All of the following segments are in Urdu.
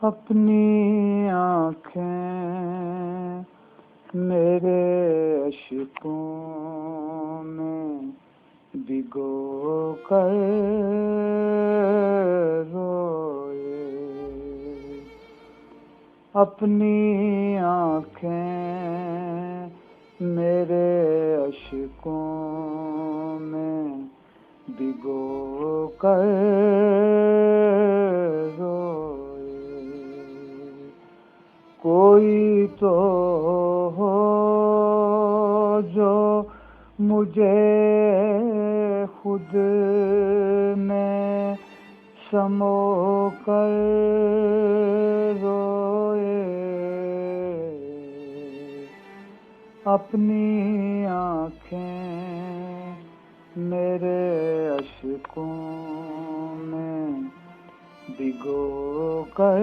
اپنی آنکھیں میرے عشقوں میں بھگو کر روئے، اپنی آنکھیں میرے عشقوں میں بھگو کر کوئی تو ہو جو مجھے خود میں سمو کر روئے، اپنی آنکھیں میرے عشقوں میں بھگو کر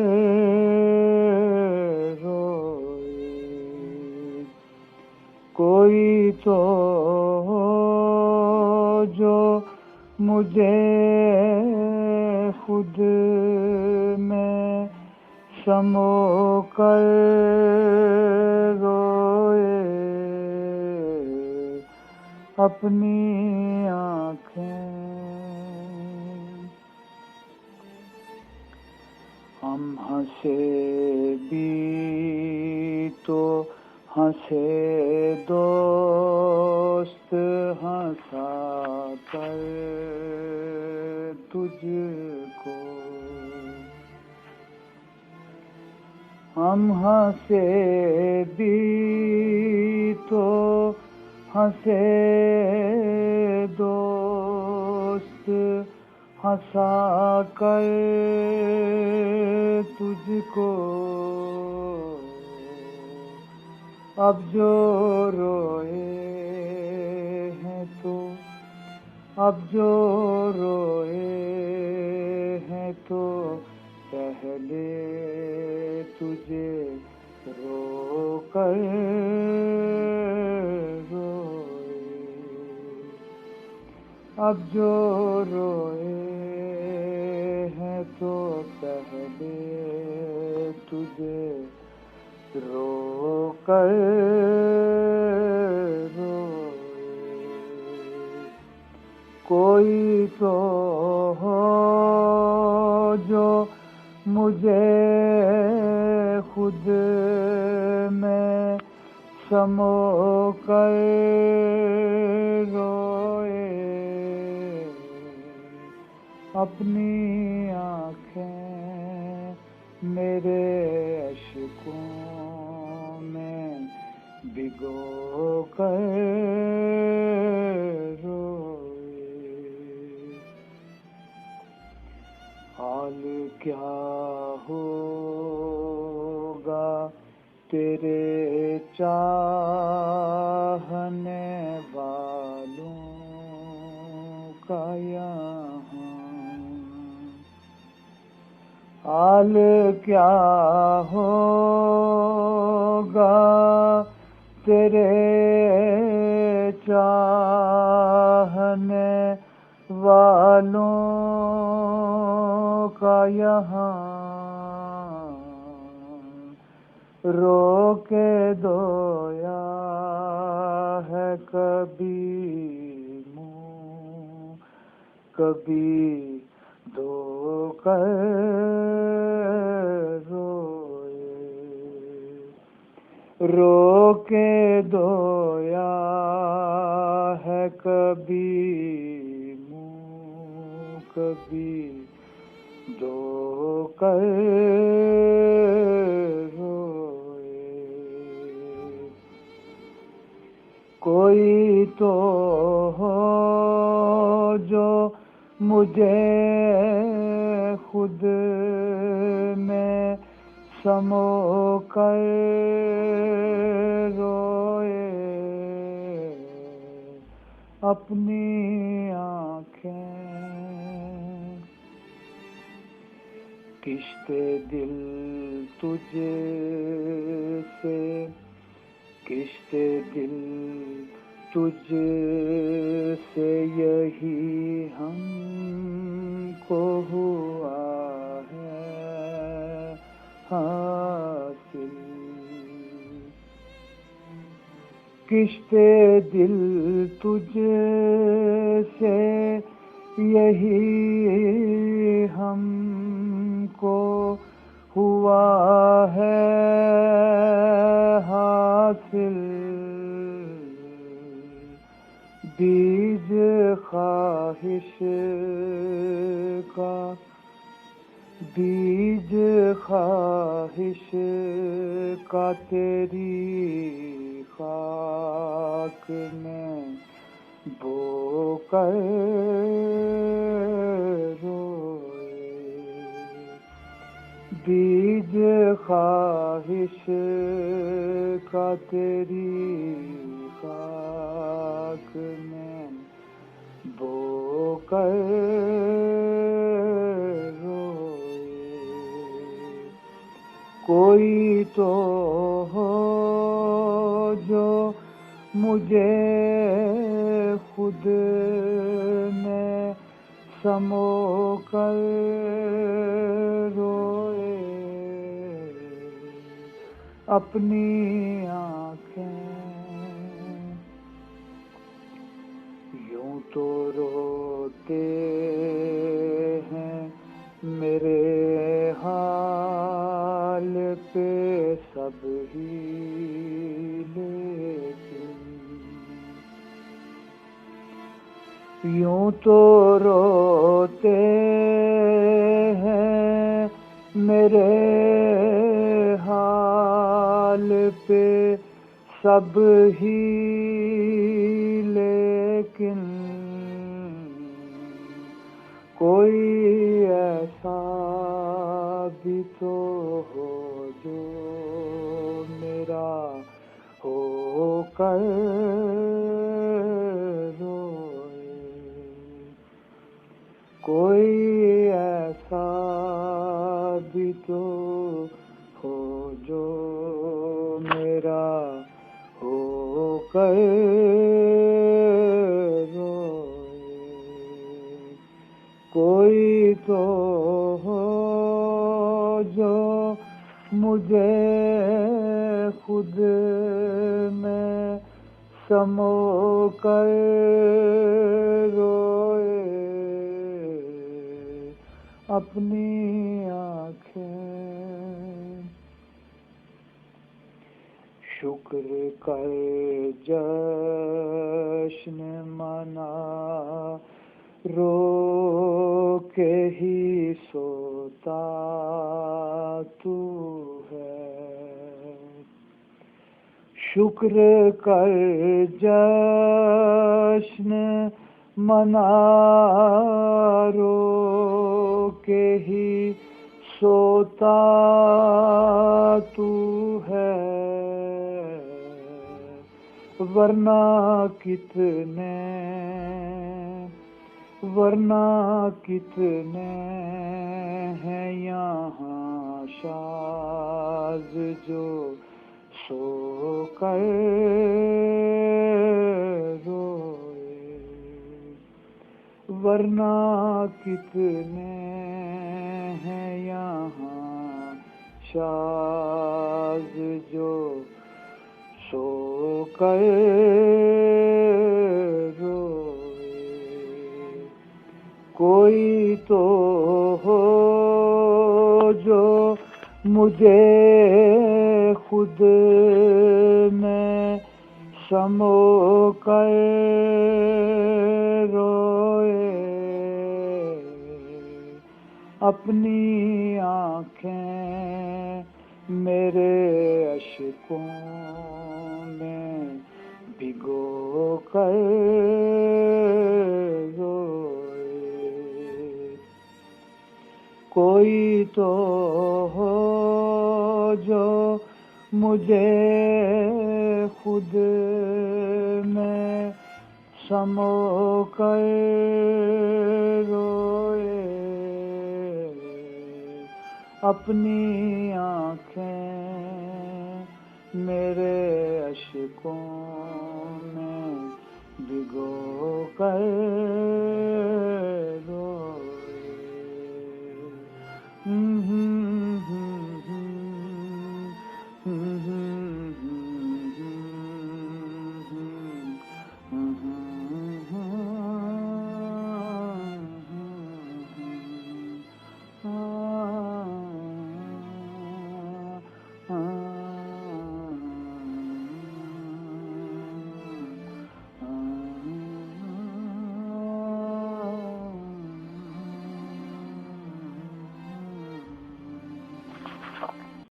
کوئی تو ہو جو مجھے خود میں سمو کر روئے، اپنی آنکھیں۔ ہم ہنسے بھی تو ہنسے دوست ہنسا کر تجھ کو، ہم ہنسے بھی تو ہنسے دوست ہنسا کر تجھ کو، اب جو روئے ہیں تو اب جو روئے ہیں تو پہلے تجھے رو کر روئے، اب جو روئے ہیں تو پہلے تجھے رو کر روئے، کوئی تو ہو جو مجھے خود میں سمو کر روئے، اپنی آنکھیں میرے عشقوں میں بھگو کر روئے، حال کیا ہوگا تیرے چاہنے والوں کا یہاں، حال کیا ہوگا تیرے چاہنے والوں کا یہاں، رو کے دھویا ہے کبھی منہ، کبھی دھو کر روئے، رو کے دھویا ہے کبھی منہ، کبھی دھو کر کوئی تو ہو جو مجھے خود میں سمو کر روئے، اپنی آنکھیں کشتے دل تجھ سے، کشتے دل تجھ سے یہی ہم کو ہوا ہے، حاصل، کشتے دل تجھ سے یہی ہم کو ہوا ہے حاصل، بیج خواہش کا، بیج خواہش کا تیری خاک میں بو کر روئے، بیج خواہش کا تیری خاک میں بو کر کوئی تو ہو جو مجھے خود میں سمو کر روئے، اپنی آنکھیں یوں تو روتے ہیں میرے حال پہ سب ہی، لیکن یوں تو روتے ہیں میرے حال پہ سب ہی، لیکن کوئی ایسا بھی تو ہو جو میرا ہو کر روئے، کوئی ایسا بھی تو ہو جو میرا ہو کر روئے، کوئی تو ہو جو مجھے خود میں سمو کر روئے، اپنی آنکھیں شکر کر جشن منا رو کے ہی سوتا تو ہے، شکر کر جشن منا رو کے ہی سوتا تو ہے، ورنہ کتنے ہیں یہاں شاذ جو سو کر روئے، ورنہ کتنے ہیں یہاں شاذ جو سو کر روئے، کوئی تو ہو جو مجھے خود میں سمو کر روئے، اپنی آنکھیں میرے اشکوں میں بھگو کر روئے، کوئی تو ہو جو مجھے خود میں سمو کر روئے، اپنی آنکھیں میرے اشکوں میں بھگو کر